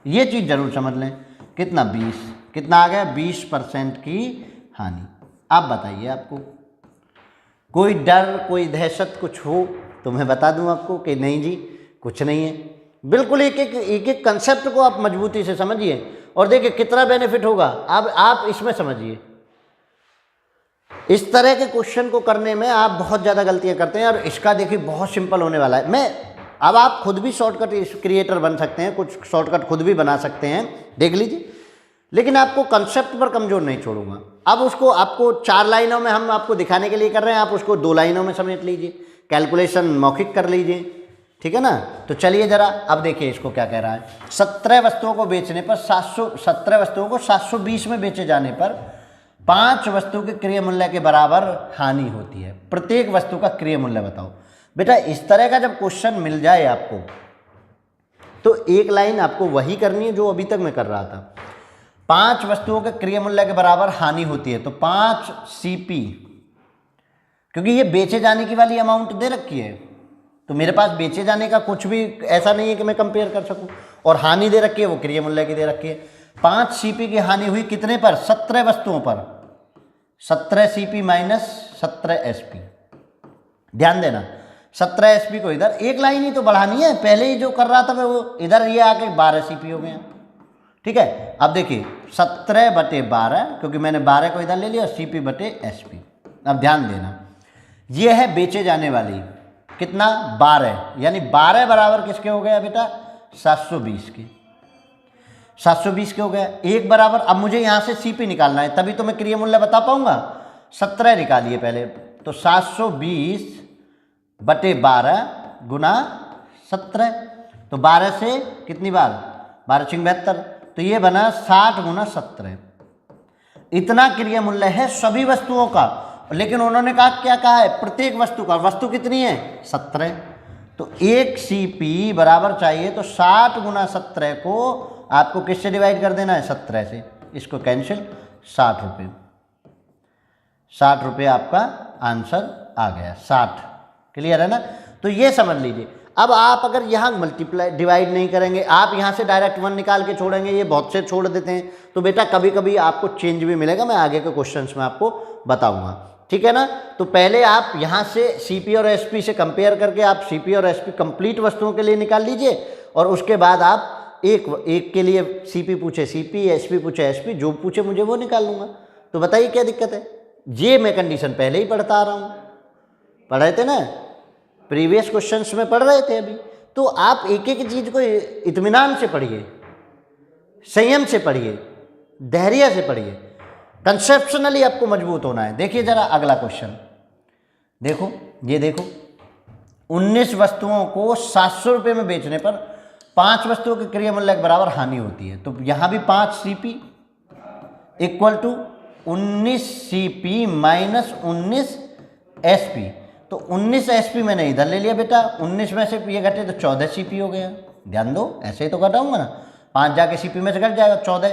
ये चीज़ जरूर समझ लें। कितना, 20। कितना आ गया, 20% की हानि। आप बताइए, आपको कोई डर, कोई दहशत कुछ हो तो मैं बता दूं आपको कि नहीं जी कुछ नहीं है। बिल्कुल एक एक कंसेप्ट को आप मजबूती से समझिए और देखिए कितना बेनिफिट होगा। अब आप इसमें समझिए, इस तरह के क्वेश्चन को करने में आप बहुत ज़्यादा गलतियां करते हैं, और इसका देखिए बहुत सिंपल होने वाला है। अब आप खुद भी शॉर्टकट क्रिएटर बन सकते हैं, कुछ शॉर्टकट खुद भी बना सकते हैं, देख लीजिए। लेकिन आपको कंसेप्ट पर कमजोर नहीं छोड़ूंगा। अब उसको आपको 4 लाइनों में हम आपको दिखाने के लिए कर रहे हैं, आप उसको 2 लाइनों में समेट लीजिए, कैलकुलेशन मौखिक कर लीजिए, ठीक है ना। तो चलिए जरा अब देखिए इसको क्या कह रहा है। 17 वस्तुओं को बेचने पर 17 वस्तुओं को 720 में बेचे जाने पर 5 वस्तु के क्रय मूल्य के बराबर हानि होती है। प्रत्येक वस्तु का क्रय मूल्य बताओ। बेटा इस तरह का जब क्वेश्चन मिल जाए आपको तो एक लाइन आपको वही करनी है जो अभी तक मैं कर रहा था। 5 वस्तुओं के क्रय मूल्य के बराबर हानि होती है, तो 5 CP, क्योंकि ये बेचे जाने की वाली अमाउंट दे रखी है, तो मेरे पास बेचे जाने का कुछ भी ऐसा नहीं है कि मैं कंपेयर कर सकूं, और हानि दे रखी है वो क्रय मूल्य की दे रखी है। 5 CP की हानि हुई कितने पर, 17 वस्तुओं पर, 17 CP माइनस 17 SP। ध्यान देना, 17 SP को इधर एक लाइन ही तो बढ़ानी है, पहले ही जो कर रहा था मैं वो इधर ये आके 12 CP हो गया। ठीक है, अब देखिए 17/12, क्योंकि मैंने 12 को इधर ले लिया, और CP बटे SP। अब ध्यान देना, ये है बेचे जाने वाली, कितना, 12, यानी 12 बराबर किसके हो गया बेटा, 720 के। 720 के हो गया। 1 बराबर, अब मुझे यहाँ से CP निकालना है, तभी तो मैं क्रय मूल्य बता पाऊंगा। 17 निकालिए पहले, तो 720/12 गुना 17, तो 12 से कितनी बार, 12 × 72, तो ये बना 60 गुना 17। इतना क्रय मूल्य है सभी वस्तुओं का, लेकिन उन्होंने कहा क्या कहा है, प्रत्येक वस्तु का। वस्तु कितनी है, 17, तो 1 CP बराबर चाहिए, तो 60 गुना 17 को आपको किससे डिवाइड कर देना है, 17 से। इसको कैंसिल, 60 रुपये। 60 रुपये आपका आंसर आ गया, 60। क्लियर है ना। तो ये समझ लीजिए। अब आप अगर यहाँ मल्टीप्लाई डिवाइड नहीं करेंगे, आप यहाँ से डायरेक्ट 1 निकाल के छोड़ेंगे, ये बहुत से छोड़ देते हैं, तो बेटा कभी कभी आपको चेंज भी मिलेगा, मैं आगे के क्वेश्चंस में आपको बताऊंगा, ठीक है ना। तो पहले आप यहाँ से CP और SP से कंपेयर करके आप CP और SP कंप्लीट वस्तुओं के लिए निकाल लीजिए, और उसके बाद आप एक के लिए CP पूछे CP, SP पूछे SP, जो पूछे मुझे वो निकाल लूँगा। तो बताइए क्या दिक्कत है। ये मैं कंडीशन पहले ही पढ़ता आ रहा हूँ, पढ़ रहे थे ना, प्रीवियस क्वेश्चंस में पढ़ रहे थे अभी। तो आप एक एक चीज़ को इत्मीनान से पढ़िए, संयम से पढ़िए, धैर्य से पढ़िए, कंसेप्शनली आपको मजबूत होना है। देखिए जरा अगला क्वेश्चन देखो, ये देखो 19 वस्तुओं को 700 रुपये में बेचने पर 5 वस्तुओं के क्रय मूल्य के बराबर हानि होती है। तो यहाँ भी 5 CP, equal to 19 CP minus 19 SP। तो 19 SP मैंने इधर ले लिया बेटा, 19 में से ये घटे तो 14 CP हो गया। ध्यान दो, ऐसे ही तो कर रहा हूँ ना, 5 जाके CP में से घट जाएगा 14,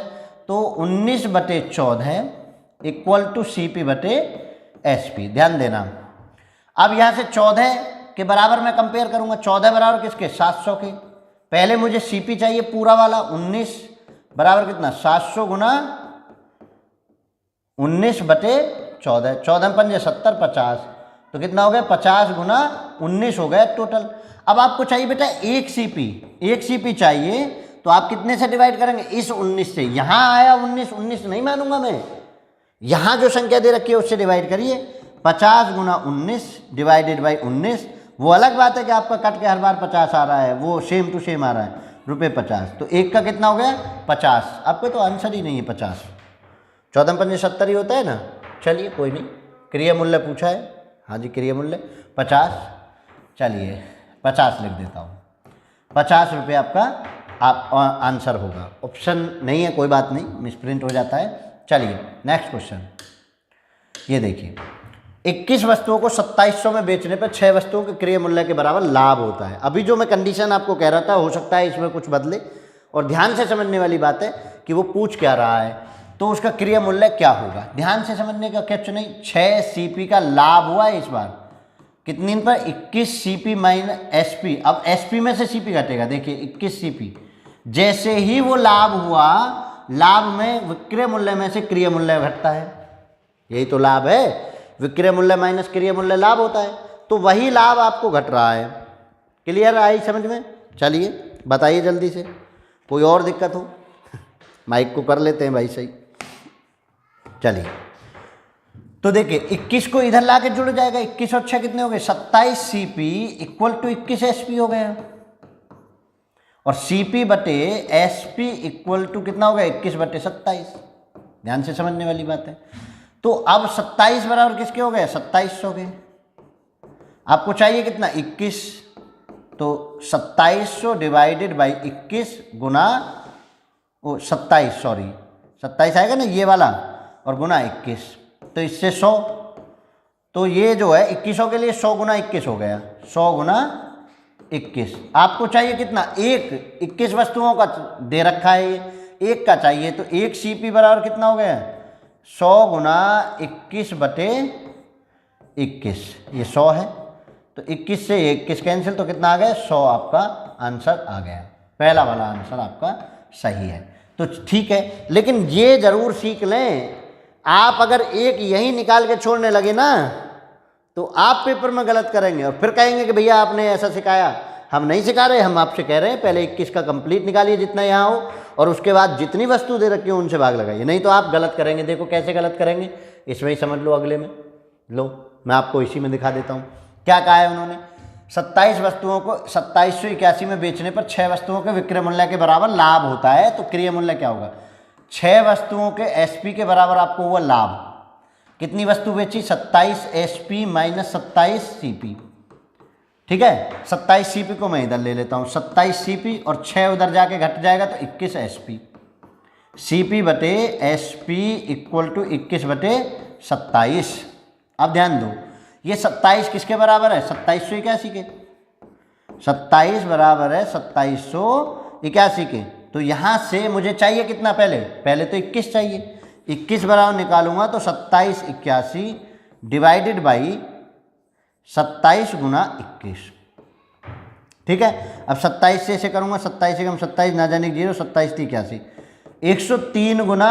तो 19/14 इक्वल टू CP/SP। ध्यान देना, अब यहाँ से 14 के बराबर मैं कंपेयर करूँगा, 14 बराबर किसके, 700 के। पहले मुझे CP चाहिए पूरा वाला, 19 बराबर कितना, 700 गुना 19/14, 14 पंजे 70, 50, तो कितना हो गया, 50 गुना 19 हो गया टोटल। अब आपको चाहिए बेटा एक CP चाहिए, तो आप कितने से डिवाइड करेंगे, इस 19 से। यहाँ आया 19 नहीं मानूंगा मैं, यहाँ जो संख्या दे रखी है उससे डिवाइड करिए। 50 गुना 19 डिवाइडेड बाई 19। वो अलग बात है कि आपका कट के हर बार 50 आ रहा है, वो सेम टू सेम आ रहा है, ₹50। तो एक का कितना हो गया, 50। आपको तो आंसर ही नहीं है 50, 14 पंजे 70 ही होता है ना। चलिए कोई नहीं, क्रिया मूल्य पूछा है, हाँ जी क्रिया मूल्य 50, चलिए 50 लिख देता हूँ। 50 रुपये आपका आंसर होगा। ऑप्शन नहीं है, कोई बात नहीं, मिसप्रिंट हो जाता है। चलिए नेक्स्ट क्वेश्चन, ये देखिए, 21 वस्तुओं को 2700 में बेचने पर 6 वस्तुओं के क्रय मूल्य के बराबर लाभ होता है। अभी जो मैं कंडीशन आपको कह रहा था, हो सकता है इसमें कुछ बदले, और ध्यान से समझने वाली बात है कि वो पूछ क्या रहा है, तो उसका क्रय मूल्य क्या होगा। ध्यान से समझने का क्वेश्चन नहीं, 6 CP का लाभ हुआ है इस बार, कितनी पर, 21 CP माइनस SP। अब SP में से CP घटेगा, देखिए 21 CP, जैसे ही वो लाभ हुआ, लाभ में विक्रय मूल्य में से क्रय मूल्य घटता है, यही तो लाभ है, विक्रय मूल्य माइनस क्रय मूल्य लाभ होता है, तो वही लाभ आपको घट रहा है। क्लियर आई समझ में। चलिए बताइए जल्दी से, कोई और दिक्कत हो, माइक को कर लेते हैं भाई सही। चलिए तो देखिए 21 को इधर ला के जुड़ जाएगा, 21 और 6 कितने हो गए, 27 CP इक्वल टू 21 SP हो गया, और CP/SP इक्वल टू कितना हो गया, 21/27। ध्यान से समझने वाली बात है। तो अब 27 बराबर किसके हो गए, 2700 के। आपको चाहिए कितना, 21, तो 2700 डिवाइडेड बाई 21 गुना 27 आएगा ना ये वाला, और गुना 21, तो इससे 100, तो ये जो है 2100 के लिए 100 गुना 21 हो गया, 100 गुना 21। आपको चाहिए कितना, एक, 21 वस्तुओं का दे रखा है, एक का चाहिए, तो एक CP बराबर कितना हो गया, 100 गुना 21/21, ये 100 है, तो 21 से 21 कैंसिल, तो कितना आ गया, 100 आपका आंसर आ गया। पहला वाला आंसर आपका सही है। तो ठीक है, लेकिन ये जरूर सीख लें, आप अगर एक यही निकाल के छोड़ने लगे ना, तो आप पेपर में गलत करेंगे और फिर कहेंगे कि भैया आपने ऐसा सिखाया। हम नहीं सिखा रहे, हम आपसे कह रहे हैं पहले 21 का कंप्लीट निकालिए जितना यहाँ हो, और उसके बाद जितनी वस्तु दे रखी हो उनसे भाग लगाइए, नहीं तो आप गलत करेंगे। देखो कैसे गलत करेंगे, इसमें ही समझ लो, अगले में लो, मैं आपको इसी में दिखा देता हूँ। क्या कहा है उन्होंने, 27 वस्तुओं को 2781 में बेचने पर 6 वस्तुओं के विक्रय मूल्य के बराबर लाभ होता है, तो क्रय मूल्य क्या होगा, 6 वस्तुओं के SP के बराबर आपको हुआ लाभ। कितनी वस्तु बेची, 27 SP माइनस 27 CP, ठीक है। 27 CP को मैं इधर ले लेता हूँ, 27 CP और 6 उधर जाके घट जाएगा तो 21 SP, CP/SP इक्वल टू 21/27। अब ध्यान दो, ये 27 किसके बराबर है, 2781 के, 27 बराबर है 2781 के। तो यहाँ से मुझे चाहिए कितना, पहले तो 21 चाहिए, 21 बराबर निकालूंगा तो 2781 डिवाइडेड बाई 27 गुना 21, ठीक है। अब 27 से ऐसे करूँगा, 27 से कम 27 ना जाने 0, 27 × 81, 103 गुना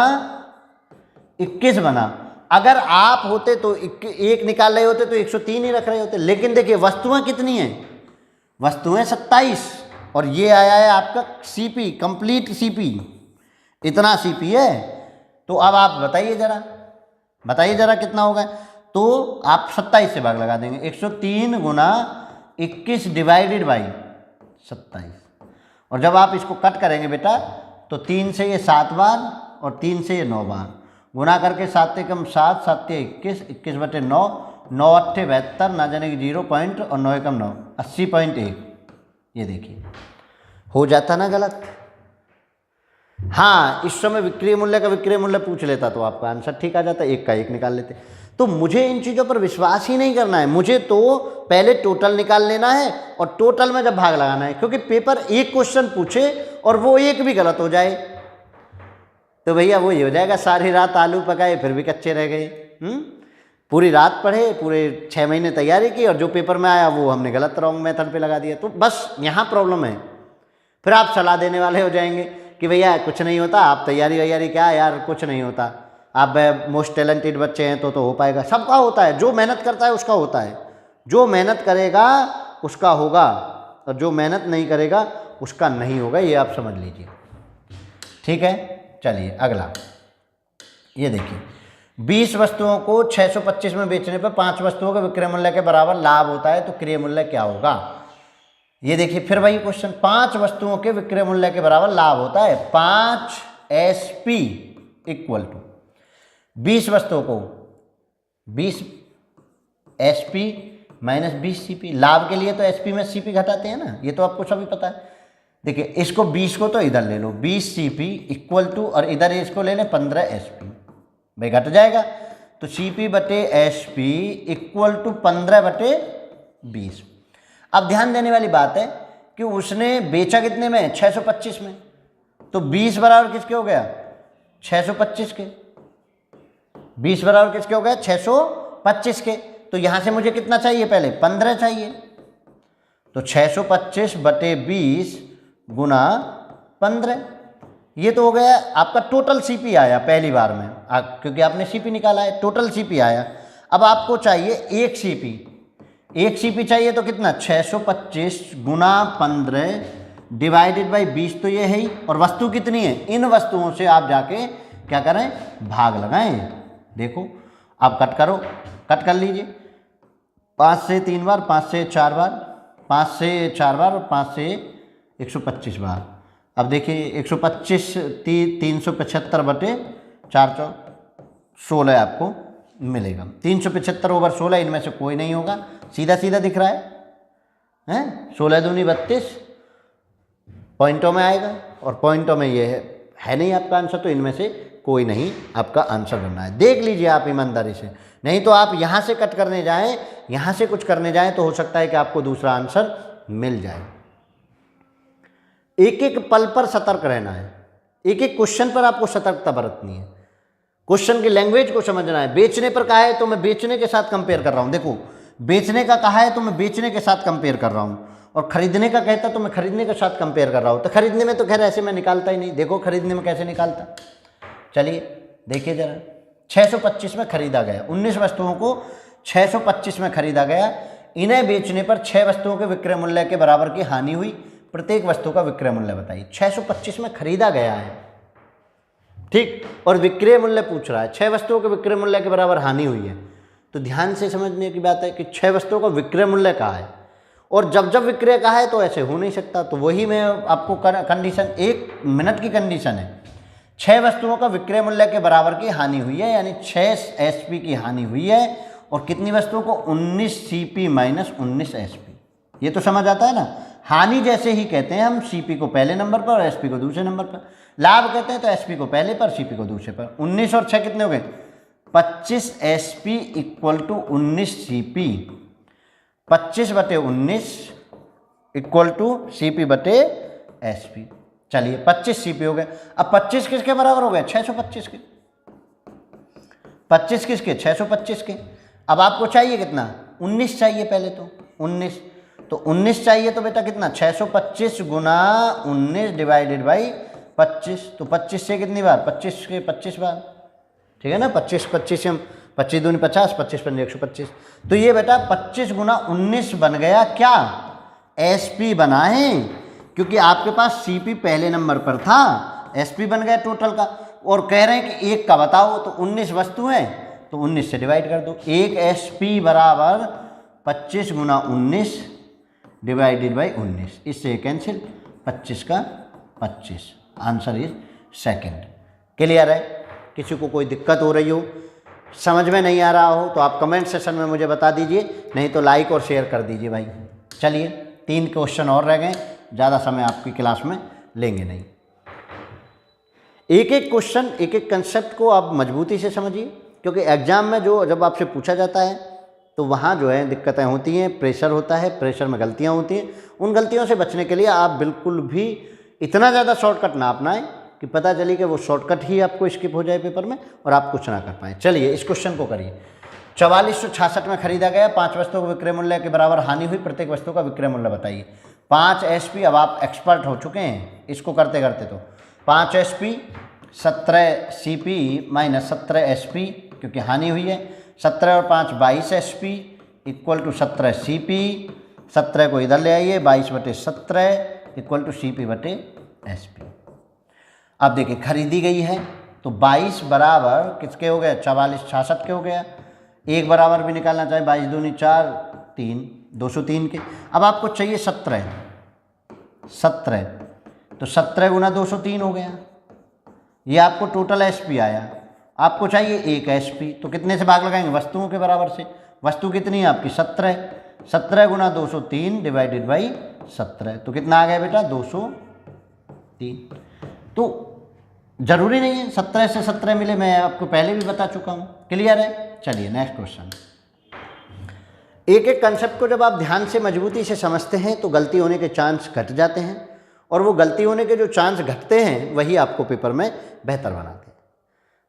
21 बना। अगर आप होते तो एक निकाल रहे होते तो 103 ही रख रहे होते, लेकिन देखिए वस्तुएं कितनी हैं, वस्तुएं 27, और ये आया है आपका CP, कंप्लीट CP, इतना CP है। तो अब आप बताइए जरा कितना होगा, तो आप 27 से भाग लगा देंगे, 103 गुना 21 डिवाइडेड बाई 27, और जब आप इसको कट करेंगे बेटा तो 3 से ये 7 बार और 3 से ये 9 बार, गुना करके 7 से कम 7, 7 से 21, 21/9, 9 8 72, ना जाने की 0 पॉइंट और 9 कम 9, 80.1। ये देखिए हो जाता ना गलत, हाँ, इस समय विक्रय मूल्य का विक्रय मूल्य पूछ लेता तो आपका आंसर ठीक आ जाता, एक का एक निकाल लेते। तो मुझे इन चीज़ों पर विश्वास ही नहीं करना है, मुझे तो पहले टोटल निकाल लेना है और टोटल में जब भाग लगाना है, क्योंकि पेपर एक क्वेश्चन पूछे और वो एक भी गलत हो जाए तो भैया वो ये हो जाएगा सारी रात आलू पकाए फिर भी कच्चे रह गए। पूरी रात पढ़े, पूरे 6 महीने तैयारी की और जो पेपर में आया वो हमने गलत रॉन्ग मेथड पे लगा दिया। तो बस यहाँ प्रॉब्लम है। फिर आप सलाह देने वाले हो जाएंगे कि भैया कुछ नहीं होता, आप तैयारी वैयारी क्या यार, कुछ नहीं होता, आप मोस्ट टैलेंटेड बच्चे हैं तो हो पाएगा। सबका होता है, जो मेहनत करता है उसका होता है, जो मेहनत करेगा उसका होगा और जो मेहनत नहीं करेगा उसका नहीं होगा, ये आप समझ लीजिए। ठीक है, चलिए अगला ये देखिए, 20 वस्तुओं को 625 में बेचने पर 5 वस्तुओं के विक्रय मूल्य के बराबर लाभ होता है तो क्रय मूल्य क्या होगा। ये देखिए फिर वही क्वेश्चन, 5 वस्तुओं के विक्रय मूल्य के बराबर लाभ होता है 5 SP इक्वल टू 20 वस्तुओं को 20 SP माइनस 20 CP। लाभ के लिए तो SP में CP घटाते हैं ना, ये तो आपको सभी पता है। देखिए इसको 20 को तो इधर ले लो 20 CP इक्वल टू, और इधर इसको ले लें 15 SP, भाई घट जाएगा तो CP बटे SP इक्वल टू 15 बटे 20। अब ध्यान देने वाली बात है कि उसने बेचा कितने में, 625 में, तो 20 बराबर किसके हो गया, 625 के। 20 बराबर किसके हो गया, 625 के। तो यहाँ से मुझे कितना चाहिए, पहले 15 चाहिए, तो 625 बटे 20 गुना 15, ये तो हो गया आपका टोटल CP आया पहली बार में, क्योंकि आपने CP निकाला है, टोटल CP आया। अब आपको चाहिए एक CP चाहिए, तो कितना, 625 गुना 15 डिवाइडेड बाई 20, तो ये है ही। और वस्तु कितनी है, इन वस्तुओं से आप जाके क्या करें, भाग लगाएं। देखो आप कट करो, कट कर लीजिए, 5 से 3 बार, 5 से 4 बार, 5 से 4 बार और 5 से 125 बार। अब देखिए 125 375 बटे 4 16 आपको मिलेगा। 375 ओवर 16, इनमें से कोई नहीं होगा, सीधा सीधा दिख रहा है 16 दूनी 32 पॉइंटों में आएगा, और पॉइंटों में ये है नहीं आपका आंसर, तो इनमें से कोई नहीं आपका आंसर बनना है। देख लीजिए आप ईमानदारी से, नहीं तो आप यहाँ से कट करने जाएं, यहाँ से कुछ करने जाएं तो हो सकता है कि आपको दूसरा आंसर मिल जाए। एक एक पल पर सतर्क रहना है, एक एक क्वेश्चन पर आपको सतर्कता बरतनी है, क्वेश्चन की लैंग्वेज को समझना है। बेचने पर कहा है तो मैं बेचने के साथ कंपेयर कर रहा हूँ, देखो बेचने का कहा है तो मैं बेचने के साथ कंपेयर कर रहा हूँ, और खरीदने का कहता तो मैं खरीदने के साथ कंपेयर कर रहा हूँ। तो खरीदने में तो खैर ऐसे मैं निकालता ही नहीं, देखो खरीदने में कैसे निकालता। चलिए देखिए जरा, 625 में खरीदा गया, 19 वस्तुओं को 625 में खरीदा गया, इन्हें बेचने पर 6 वस्तुओं के विक्रय मूल्य के बराबर की हानि हुई, प्रत्येक वस्तु का विक्रय मूल्य बताइए। 625 में खरीदा गया है, ठीक, और विक्रय मूल्य पूछ रहा है, 6 वस्तुओं के विक्रय मूल्य के बराबर हानि हुई है। तो ध्यान से समझने की बात है कि 6 वस्तुओं का विक्रय मूल्य कहा है, और जब जब विक्रय कहा है तो ऐसे हो नहीं सकता। तो वही मैं आपको कंडीशन, 1 मिनट की कंडीशन है, 6 वस्तुओं का विक्रय मूल्य के बराबर की हानि हुई है, यानी 6 SP की हानि हुई है, और कितनी वस्तुओं को, 19 CP माइनस 19 SP। ये तो समझ आता है ना, हानि जैसे ही कहते हैं हम CP को पहले नंबर पर और SP को दूसरे नंबर पर, लाभ कहते हैं तो SP को पहले पर CP को दूसरे पर। 19 और 6 कितने हो गए, 25 SP इक्वल टू 19 CP, 25 बटे 19 इक्वल टू CP बटे SP। चलिए 25 CP हो गए। अब 25 किसके बराबर हो गए, 625 के, 25 किसके, 625 के। अब आपको चाहिए कितना, 19 चाहिए पहले, तो 19, तो 19 चाहिए तो बेटा कितना, 625 गुना 19 डिवाइडेड बाई 25, तो 25 से कितनी बार, 25 के 25 बार, ठीक है ना, 25 से हम 25 दूनी 50, 25 पंजे 125, तो ये बेटा 25 गुना 19 बन गया क्या, SP बना है, क्योंकि आपके पास CP पहले नंबर पर था, SP बन गया टोटल का, और कह रहे हैं कि एक का बताओ, तो 19 वस्तु है तो 19 से डिवाइड कर दो, 1 SP बराबर 25 गुना 19 डिवाइडेड बाई 19, इससे कैंसिल, 25 का 25, आंसर इज सेकंड। क्लियर है, किसी को कोई दिक्कत हो रही हो, समझ में नहीं आ रहा हो तो आप कमेंट सेशन में मुझे बता दीजिए, नहीं तो लाइक और शेयर कर दीजिए भाई। चलिए 3 क्वेश्चन और रह गए, ज़्यादा समय आपकी क्लास में लेंगे नहीं। एक एक क्वेश्चन, एक एक कंसेप्ट को आप मजबूती से समझिए, क्योंकि एग्जाम में जो जब आपसे पूछा जाता है तो वहाँ जो है दिक्कतें होती हैं, प्रेशर होता है, प्रेशर में गलतियाँ होती हैं। उन गलतियों से बचने के लिए आप बिल्कुल भी इतना ज़्यादा शॉर्टकट ना अपनाएं कि पता चले कि वो शॉर्टकट ही आपको स्किप हो जाए पेपर में और आप कुछ ना कर पाएँ। चलिए इस क्वेश्चन को करिए। 4466 में खरीदा गया 5 वस्तुओं को विक्रय मूल्य के बराबर हानि हुई, प्रत्येक वस्तु का विक्रय मूल्य बताइए। 5 SP, अब आप एक्सपर्ट हो चुके हैं इसको करते करते, तो 5 SP 17 CP माइनस 17 SP क्योंकि हानि हुई है। 17 और 5 22 SP इक्वल टू 17 CP। 17 को इधर ले आइए, 22/17 इक्वल टू CP बटे SP। अब देखिए खरीदी गई है तो 22 बराबर किसके हो गया, 4466 के हो गया। एक बराबर भी निकालना चाहे, 22 दूनी 4, 3, 203 के। अब आपको चाहिए 17, तो 17 गुना 203 हो गया। ये आपको टोटल SP आया। आपको चाहिए 1 SP, तो कितने से भाग लगाएंगे, वस्तुओं के बराबर से। वस्तु कितनी है आपकी 17, 17 गुना 203 डिवाइडेड बाई 17, तो कितना आ गया बेटा 203। तो जरूरी नहीं है 17 से 17 मिले, मैं आपको पहले भी बता चुका हूँ। क्लियर है? चलिए नेक्स्ट क्वेश्चन। एक एक कंसेप्ट को जब आप ध्यान से मजबूती से समझते हैं तो गलती होने के चांस घट जाते हैं, और वो गलती होने के जो चांस घटते हैं वही आपको पेपर में बेहतर बनाते हैं।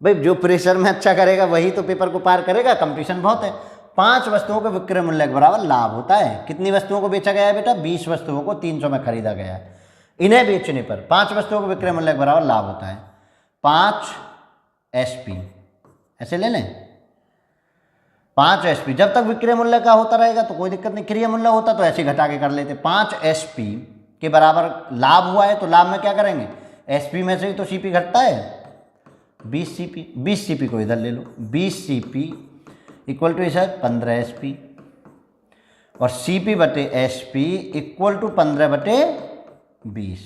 भाई जो प्रेशर में अच्छा करेगा वही तो पेपर को पार करेगा, कंपटीशन बहुत है। 5 वस्तुओं के विक्रय मूल्य के बराबर लाभ होता है। कितनी वस्तुओं को बेचा गया है बेटा, 20 वस्तुओं को 300 में खरीदा गया है। इन्हें बेचने पर 5 वस्तुओं के विक्रय मूल्य के बराबर लाभ होता है। 5 SP ऐसे ले लें, 5 SP। जब तक विक्रय मूल्य का होता रहेगा तो कोई दिक्कत नहीं, क्रय मूल्य होता तो ऐसे घटा के कर लेते। 5 SP के बराबर लाभ हुआ है तो लाभ में क्या करेंगे, SP में से ही तो CP घटता है, 20 CP। 20 CP को इधर ले लो, 20 CP equal to sir 15 SP, और CP बटे SP इक्वल टू 15/20।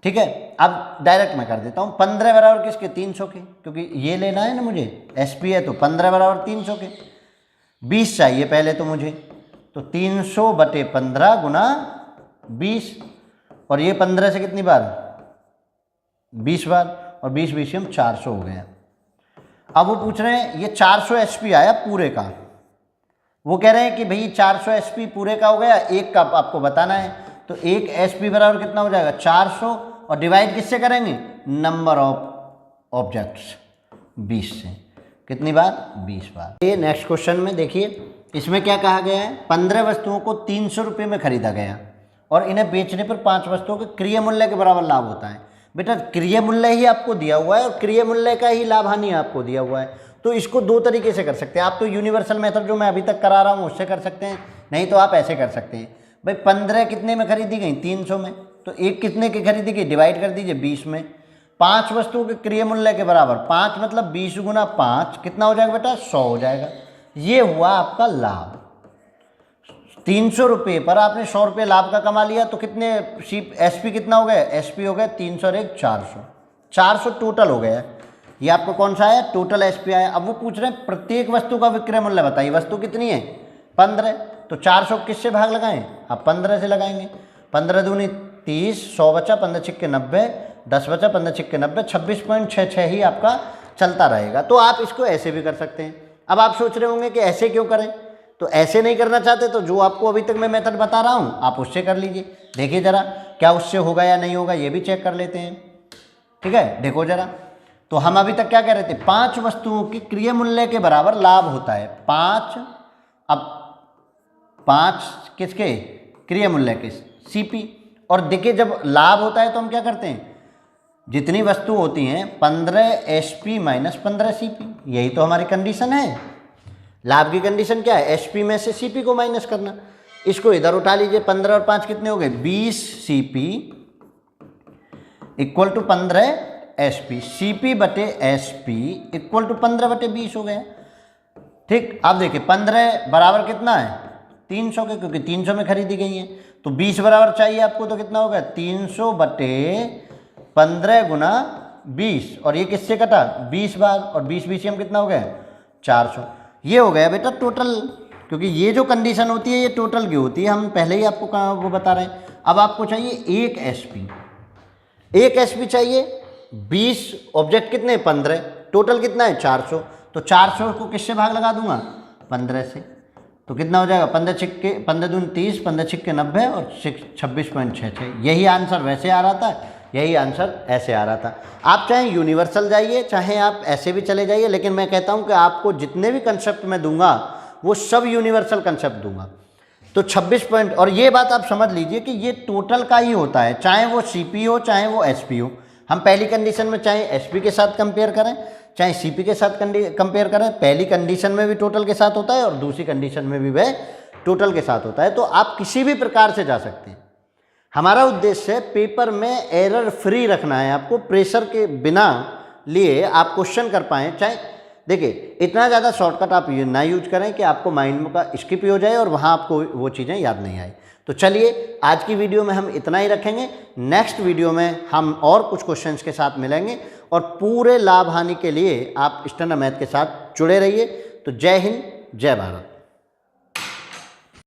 ठीक है, अब डायरेक्ट मैं कर देता हूँ। 15 बराबर किसके, 300 के, क्योंकि ये लेना है ना मुझे, SP है तो 15 बराबर 300 के। 20 चाहिए पहले तो मुझे, तो 300/15 गुना 20, और ये 15 से कितनी बार, 20 बार, और 20 20 400 हो गया। अब वो पूछ रहे हैं ये 400 SP आया पूरे का, वो कह रहे हैं कि भाई 400 SP पूरे का हो गया, एक का आपको बताना है। तो 1 SP बराबर कितना हो जाएगा 400, और डिवाइड किससे करेंगे, नंबर ऑफ ऑब्जेक्ट्स 20 से। कितनी बार, 20 बार। ये नेक्स्ट क्वेश्चन में देखिए, इसमें क्या कहा गया है, 15 वस्तुओं को 300 रुपये में खरीदा गया और इन्हें बेचने पर 5 वस्तुओं के क्रय मूल्य के बराबर लाभ होता है। बेटा क्रय मूल्य ही आपको दिया हुआ है और क्रय मूल्य का ही लाभ हानि आपको दिया हुआ है, तो इसको 2 तरीके से कर सकते हैं। आप तो यूनिवर्सल मेथड जो मैं अभी तक करा रहा हूँ उससे कर सकते हैं, नहीं तो आप ऐसे कर सकते हैं। भाई 15 कितने में खरीदी गई, 300 में, तो एक कितने की खरीदी गई, डिवाइड कर दीजिए 20 में। 5 वस्तुओं के क्रय मूल्य के बराबर 5 मतलब 20 गुना 5 कितना हो जाएगा बेटा, 100 हो जाएगा। ये हुआ आपका लाभ। 300 रुपये पर आपने 100 रुपये लाभ का कमा लिया, तो कितने SP कितना हो गया, SP हो गया 300 और 1 400, 400 टोटल हो गया। ये आपको कौन सा आया, टोटल SP आया। अब वो पूछ रहे हैं प्रत्येक वस्तु का विक्रय मूल्य बताइए। वस्तु कितनी है 15, तो 400 किससे भाग लगाएं, आप 15 से लगाएंगे। 15 दूनी 30, 100 बचा, 15 छिक्के 90, 10 बचा, 15 छिक्के 90, 26.66 ही आपका चलता रहेगा। तो आप इसको ऐसे भी कर सकते हैं। अब आप सोच रहे होंगे कि ऐसे क्यों करें, तो ऐसे नहीं करना चाहते तो जो आपको अभी तक मैं मेथड बता रहा हूँ आप उससे कर लीजिए। देखिए ज़रा क्या उससे होगा या नहीं होगा, ये भी चेक कर लेते हैं। ठीक है, देखो ज़रा, तो हम अभी तक क्या कह रहे थे, 5 वस्तुओं की क्रय मूल्य के बराबर लाभ होता है 5। अब 5 किसके, क्रय मूल्य के, CP। और देखिए जब लाभ होता है तो हम क्या करते हैं, जितनी वस्तु होती हैं 15 SP माइनस 15 CP, यही तो हमारी कंडीशन है। लाभ की कंडीशन क्या है, SP में से CP को माइनस करना। इसको इधर उठा लीजिए, 15 और 5 कितने हो गए, 20 CP equal to 15 SP, CP बटे SP इक्वल टू 15/20 हो गया। ठीक, अब देखिए 15 बराबर कितना है 300 के, क्योंकि 300 में खरीदी गई है, तो 20 बराबर चाहिए आपको, तो कितना होगा 300/15 गुना 20, और ये किससे कटा 20 बार, और 20 BCM कितना हो गया 400। ये हो गया बेटा टोटल, क्योंकि ये जो कंडीशन होती है ये टोटल की होती है, हम पहले ही आपको वो बता रहे हैं। अब आपको चाहिए 1 SP, 1 SP चाहिए, 20 ऑब्जेक्ट कितने 15, टोटल कितना है 400। तो 400 को किससे भाग लगा दूंगा 15 से, तो कितना हो जाएगा 15 दून 30, 15 छिक्के 90 और 26.66। यही आंसर वैसे आ रहा था, यही आंसर ऐसे आ रहा था। आप चाहे यूनिवर्सल जाइए चाहे आप ऐसे भी चले जाइए, लेकिन मैं कहता हूं कि आपको जितने भी कंसेप्ट मैं दूंगा वो सब यूनिवर्सल कंसेप्ट दूंगा। तो 26 पॉइंट, और ये बात आप समझ लीजिए कि ये टोटल का ही होता है, चाहे वो सीपी हो चाहे वो एसपी हो। हम पहली कंडीशन में चाहे एसपी के साथ कंपेयर करें चाहे सीपी के साथ कंपेयर करें, पहली कंडीशन में भी टोटल के साथ होता है और दूसरी कंडीशन में भी वह टोटल के साथ होता है। तो आप किसी भी प्रकार से जा सकते हैं। हमारा उद्देश्य पेपर में एरर फ्री रखना है, आपको प्रेशर के बिना लिए आप क्वेश्चन कर पाएँ। चाहे देखिए इतना ज़्यादा शॉर्टकट आप ना यूज करें कि आपको माइंड का स्किप हो जाए और वहाँ आपको वो चीज़ें याद नहीं आए। तो चलिए आज की वीडियो में हम इतना ही रखेंगे। नेक्स्ट वीडियो में हम और कुछ क्वेश्चंस के साथ मिलेंगे और पूरे लाभ हानि के लिए आप स्टैंडर्ड मैथ के साथ जुड़े रहिए। तो जय हिंद, जय भारत।